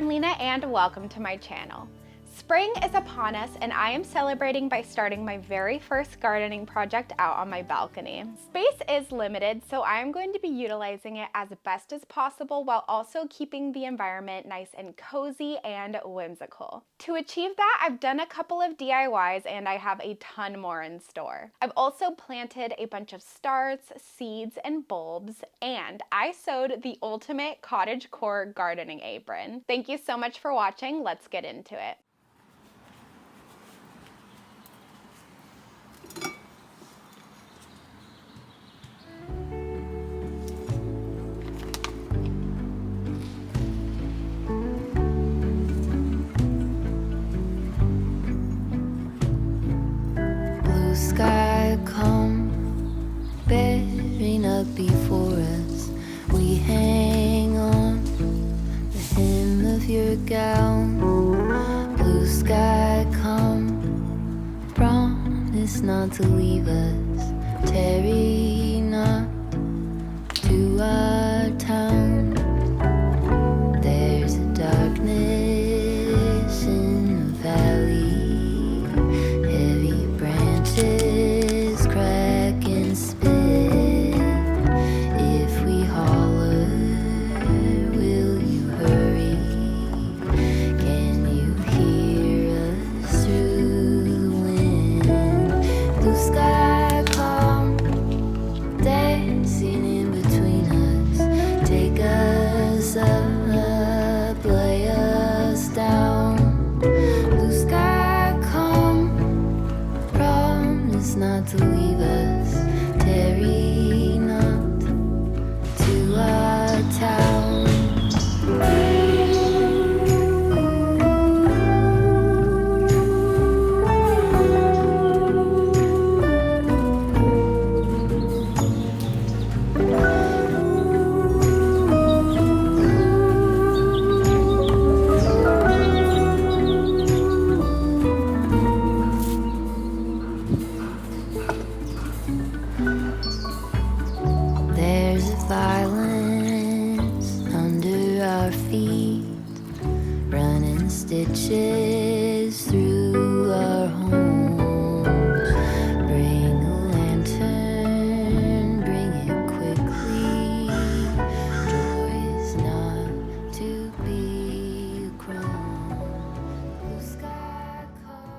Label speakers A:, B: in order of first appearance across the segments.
A: I'm Lena and welcome to my channel. Spring is upon us and I am celebrating by starting my very first gardening project out on my balcony. Space is limited, so I am going to be utilizing it as best as possible while also keeping the environment nice and cozy and whimsical. To achieve that, I've done a couple of DIYs and I have a ton more in store. I've also planted a bunch of starts, seeds, and bulbs, and I sewed the ultimate cottagecore gardening apron. Thank you so much for watching. Let's get into it.
B: Sky come bearing up before us. We hang on the hem of your gown. Blue sky come, promise not to leave us. Tarry not to our town. There's a darkness in the valley. Branches crack and spit. If we holler, will you hurry? Can you hear us through the wind? Blue sky calm, dancing in between us. Take us up, lay us down. Blue sky calm, not to leave us. Tarry not to our town. There's a violence under our feet, running stitches through our homes. Bring a lantern, bring it quickly. Joy is not to be a crone. Blue sky come.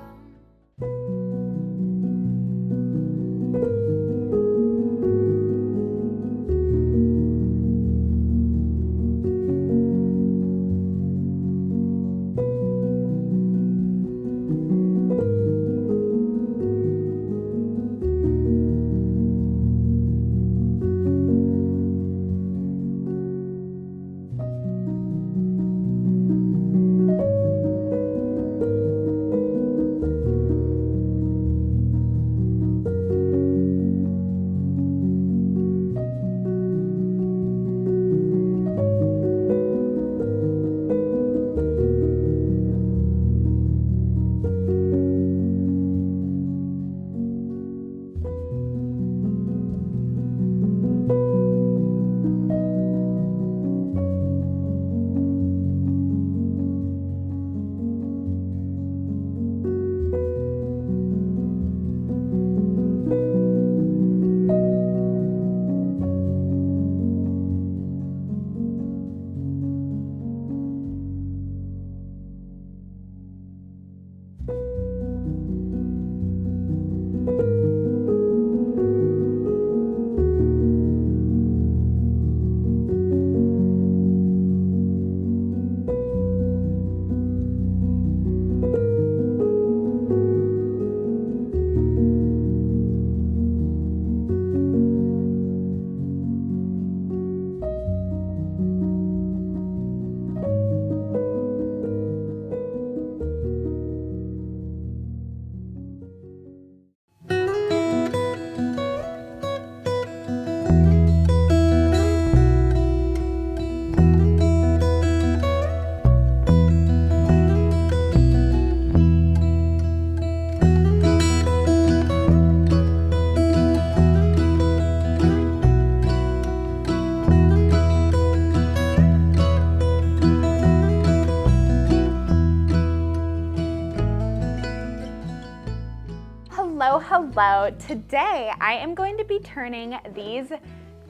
A: So today I am going to be turning these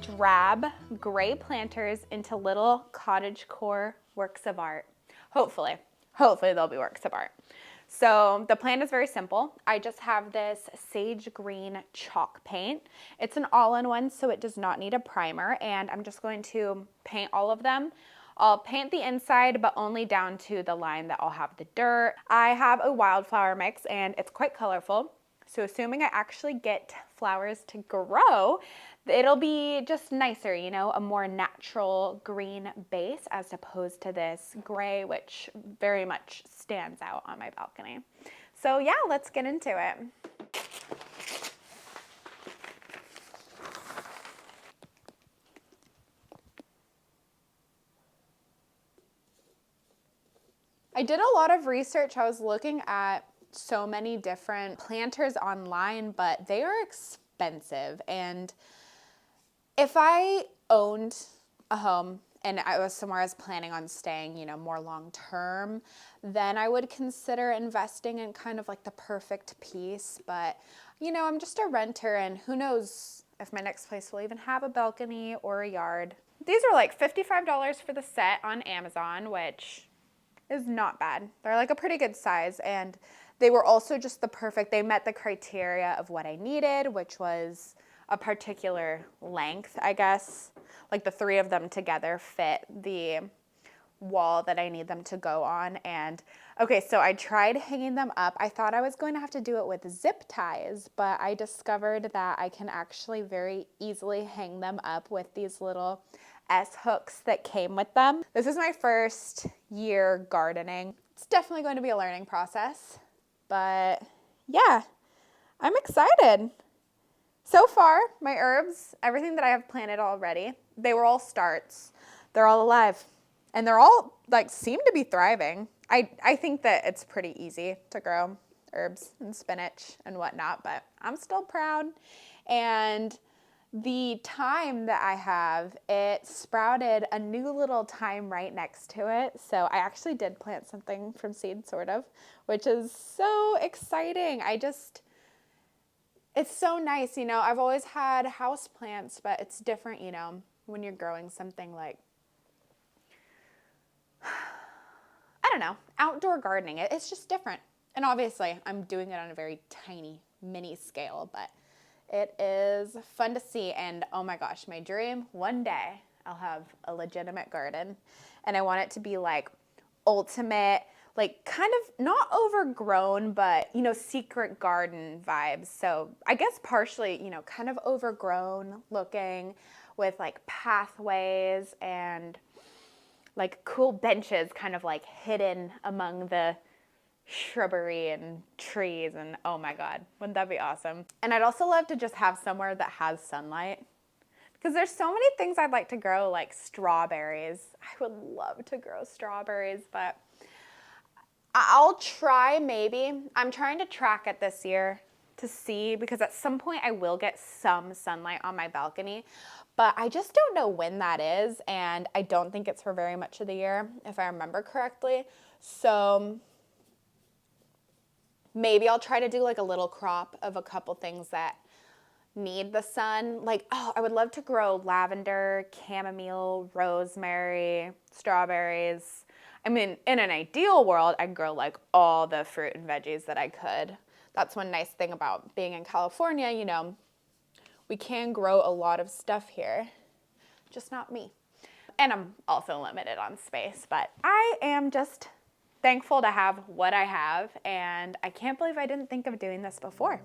A: drab gray planters into little cottagecore works of art. Hopefully they'll be works of art. So the plan is very simple. I just have this sage green chalk paint. It's an all-in-one, so it does not need a primer, and I'm just going to paint all of them. I'll paint the inside, but only down to the line that I'll have the dirt. I have a wildflower mix, and it's quite colorful. So assuming I actually get flowers to grow, it'll be just nicer, you know, a more natural green base as opposed to this gray, which very much stands out on my balcony. So yeah, let's get into it. I did a lot of research. I was looking at so many different planters online, but they are expensive. And if I owned a home and I was somewhere I was planning on staying, you know, more long term, then I would consider investing in kind of like the perfect piece. But, you know, I'm just a renter, and who knows if my next place will even have a balcony or a yard. These are like $55 for the set on Amazon, which is not bad. They're like a pretty good size, and they were also just the perfect, they met the criteria of what I needed, which was a particular length, I guess. Like the three of them together fit the wall that I need them to go on. And okay, so I tried hanging them up. I thought I was going to have to do it with zip ties, but I discovered that I can actually very easily hang them up with these little S hooks that came with them. This is my first year gardening. It's definitely going to be a learning process, but yeah, I'm excited. So far, my herbs, everything that I have planted already, they were all starts. They're all alive, and they're all like seem to be thriving. I think that it's pretty easy to grow herbs and spinach and whatnot, but I'm still proud. And the thyme that I have, it sprouted a new little thyme right next to it. So I actually did plant something from seed, sort of, which is so exciting. It's so nice, you know. I've always had house plants, but it's different, you know, when you're growing something like, I don't know, outdoor gardening. It's just different. And obviously, I'm doing it on a very tiny, mini scale, but it is fun to see. And oh my gosh, my dream, one day I'll have a legitimate garden, and I want it to be like ultimate, like kind of not overgrown, but, you know, secret garden vibes. So I guess partially, you know, kind of overgrown looking with like pathways and like cool benches kind of like hidden among the shrubbery and trees, and oh my God, wouldn't that be awesome? And I'd also love to just have somewhere that has sunlight, because there's so many things I'd like to grow, like strawberries. I would love to grow strawberries, but I'll try maybe. I'm trying to track it this year to see, because at some point I will get some sunlight on my balcony, but I just don't know when that is, and I don't think it's for very much of the year, if I remember correctly. So maybe I'll try to do like a little crop of a couple things that need the sun. Like, oh, I would love to grow lavender, chamomile, rosemary, strawberries. I mean, in an ideal world, I'd grow like all the fruit and veggies that I could. That's one nice thing about being in California, you know, we can grow a lot of stuff here, just not me. And I'm also limited on space, but I am just thankful to have what I have, and I can't believe I didn't think of doing this before.